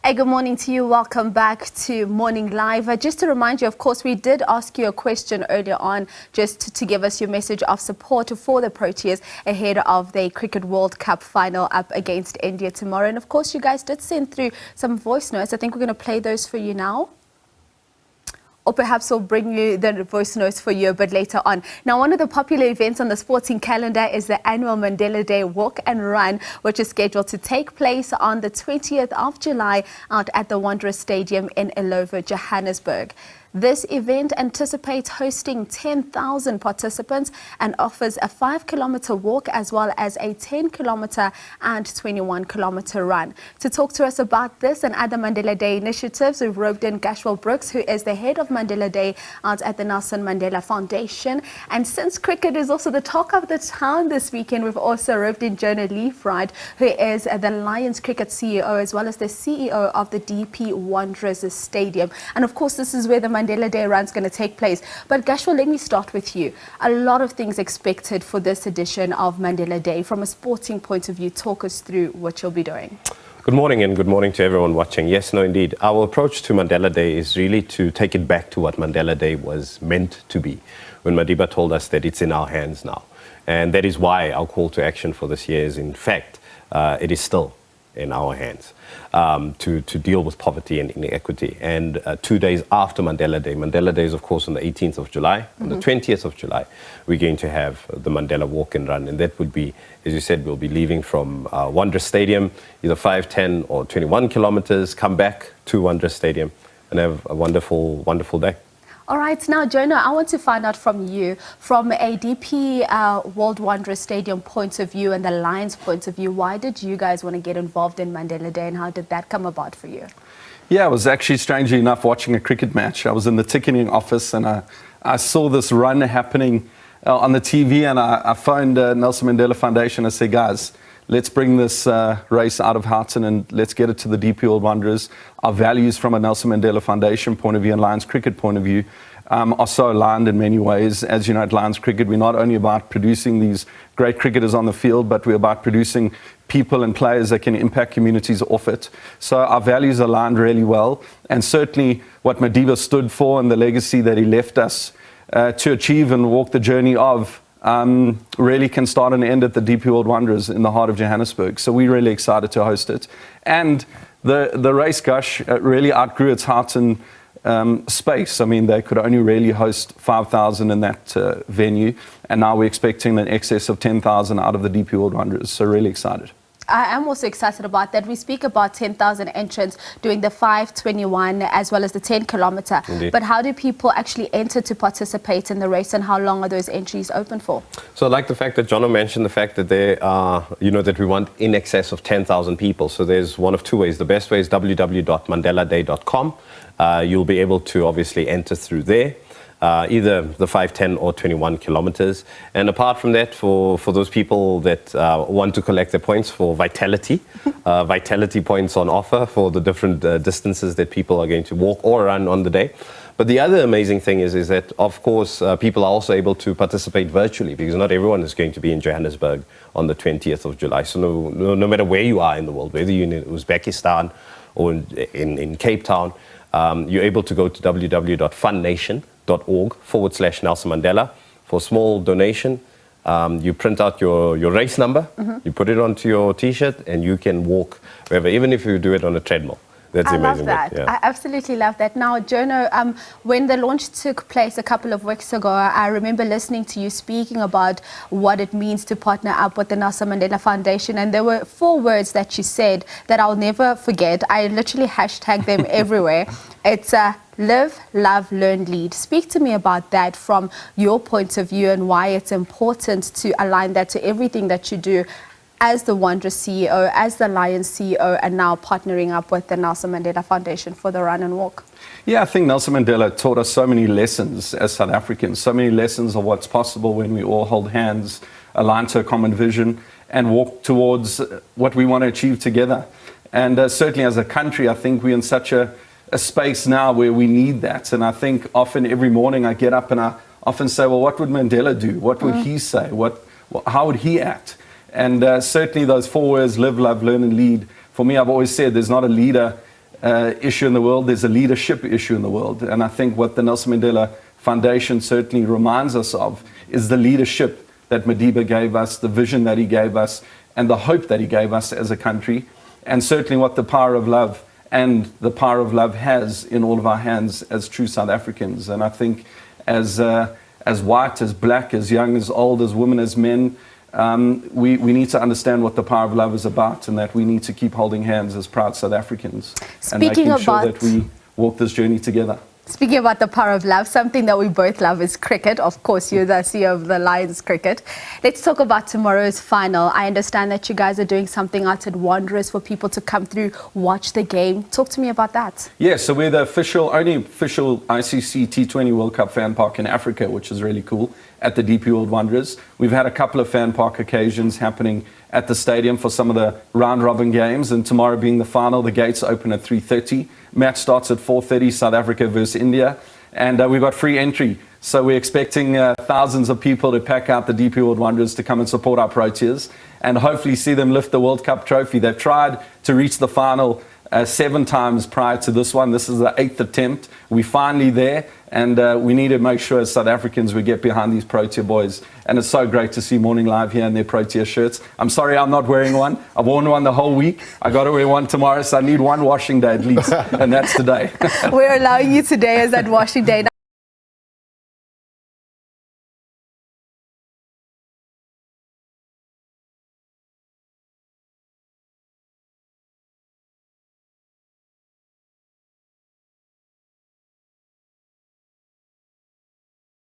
Hey, good morning to you. Welcome back to Morning Live. Just to remind you, of course, we did ask you a question earlier on just to give us your message of support for the Proteas ahead of the Cricket World Cup final up against India tomorrow. And of course, you guys did send through some voice notes. I think we're going to play those for you now. Or perhaps we'll bring you the voice notes for you a bit later on. Now, one of the popular events on the sporting calendar is the annual Mandela Day Walk and Run, which is scheduled to take place on the 20th of July out at the Wanderers Stadium in Illovo, Johannesburg. This event anticipates hosting 10,000 participants and offers a 5-kilometer walk as well as a 10-kilometer and 21-kilometer run. To talk to us about this and other Mandela Day initiatives, we've roped in Gushwell Brooks, who is the head of Mandela Day out at the Nelson Mandela Foundation. And since cricket is also the talk of the town this weekend, we've also roped in Jono-Leaf Wright, who is the Lions Cricket CEO as well as the CEO of the DP Wanderers Stadium. And of course, this is where the Mandela Day run's going to take place. But Gushwell, let me start with you. A lot of things expected for this edition of Mandela Day. From a sporting point of view, talk us through what you'll be doing. Good morning, and good morning to everyone watching. Yes, no, indeed. Our approach to Mandela Day is really to take it back to what Mandela Day was meant to be, when Madiba told us that it's in our hands now. And that is why our call to action for this year is, in fact, it is still in our hands to deal with poverty and inequity. And 2 days after Mandela Day is, of course, on the 18th of July. On the 20th of July, we're going to have the Mandela Walk and Run. And that would be, as you said, we'll be leaving from Wanderers Stadium, either 5, 10 or 21 kilometers, come back to Wanderers Stadium and have a wonderful, wonderful day. All right, now, Jono, I want to find out from you, from a DP World Wanderers Stadium point of view and the Lions point of view, why did you guys want to get involved in Mandela Day and how did that come about for you? Yeah, I was actually, strangely enough, watching a cricket match. I was in the ticketing office and I saw this run happening on the TV, and I phoned Nelson Mandela Foundation. I said, guys, let's bring this race out of Houghton and let's get it to the DP World Wanderers. Our values from a Nelson Mandela Foundation point of view and Lions Cricket point of view are so aligned in many ways. As you know, at Lions Cricket, we're not only about producing these great cricketers on the field, but we're about producing people and players that can impact communities off it. So our values aligned really well. And certainly what Madiba stood for and the legacy that he left us to achieve and walk the journey of really can start and end at the DP World Wanderers in the heart of Johannesburg. So we're really excited to host it. And the race, Gush, really outgrew its Houghton space. I mean, they could only really host 5,000 in that venue. And now we're expecting an excess of 10,000 out of the DP World Wanderers. So really excited. I am also excited about that. We speak about 10,000 entrants doing the 5, 21 as well as the 10 kilometer. Indeed. But how do people actually enter to participate in the race and how long are those entries open for? So I like the fact that Jono mentioned the fact that there are, that we want in excess of 10,000 people. So there's one of two ways. The best way is www.mandeladay.com. You'll be able to obviously enter through there. Either the 5, 10 or 21 kilometers. And apart from that, for those people that want to collect their points for vitality, vitality points on offer for the different distances that people are going to walk or run on the day. But the other amazing thing is that, of course, people are also able to participate virtually because not everyone is going to be in Johannesburg on the 20th of July. So no matter where you are in the world, whether you're in Uzbekistan or in Cape Town, you're able to go to www.fundnation.org/Nelson Mandela for a small donation. You print out your race number, you put it onto your T-shirt, and you can walk wherever, even if you do it on a treadmill. That's I amazing. love that. Yeah. I absolutely love that. Now, Jono, when the launch took place a couple of weeks ago, I remember listening to you speaking about what it means to partner up with the Nelson Mandela Foundation. And there were 4 words that you said that I'll never forget. I literally hashtag them everywhere. It's live, love, learn, lead. Speak to me about that from your point of view and why it's important to align that to everything that you do as the Wanderers CEO, as the Lions CEO, and now partnering up with the Nelson Mandela Foundation for the run and walk? Yeah, I think Nelson Mandela taught us so many lessons as South Africans, so many lessons of what's possible when we all hold hands, align to a common vision, and walk towards what we want to achieve together. And certainly as a country, I think we're in such a space now where we need that. And I think often every morning I get up and I often say, well, what would Mandela do? What would he say? How would he act? And certainly those 4 words, live, love, learn and lead, for me, I've always said there's not a leader issue in the world, there's a leadership issue in the world. And I think what the Nelson Mandela Foundation certainly reminds us of is the leadership that Madiba gave us, the vision that he gave us, and the hope that he gave us as a country, and certainly what the power of love and the power of love has in all of our hands as true South Africans. And I think as white, as black, as young, as old, as women, as men, we need to understand what the power of love is about, and that we need to keep holding hands as proud South Africans and making sure that we walk this journey together. Speaking about the power of love, something that we both love is cricket. Of course, you're the CEO of the Lions Cricket. Let's talk about tomorrow's final. I understand that you guys are doing something out at Wanderers for people to come through, watch the game. Talk to me about that. Yeah, so we're the only official ICC T20 World Cup fan park in Africa, which is really cool, at the DP World Wanderers. We've had a couple of fan park occasions happening at the stadium for some of the round-robin games, and tomorrow being the final, the gates open at 3:30. Match starts at 4:30, South Africa versus India, and we've got free entry. So we're expecting thousands of people to pack out the DP World Wanderers to come and support our Proteas and hopefully see them lift the World Cup trophy. They've tried to reach the final 7 times prior to this one. This is the 8th attempt. We're finally there, and we need to make sure as South Africans we get behind these Protea boys. And it's so great to see Morning Live here in their Protea shirts. I'm sorry I'm not wearing one. I've worn one the whole week. I got to wear one tomorrow, so I need one washing day at least, and that's today. We're allowing you today as that washing day.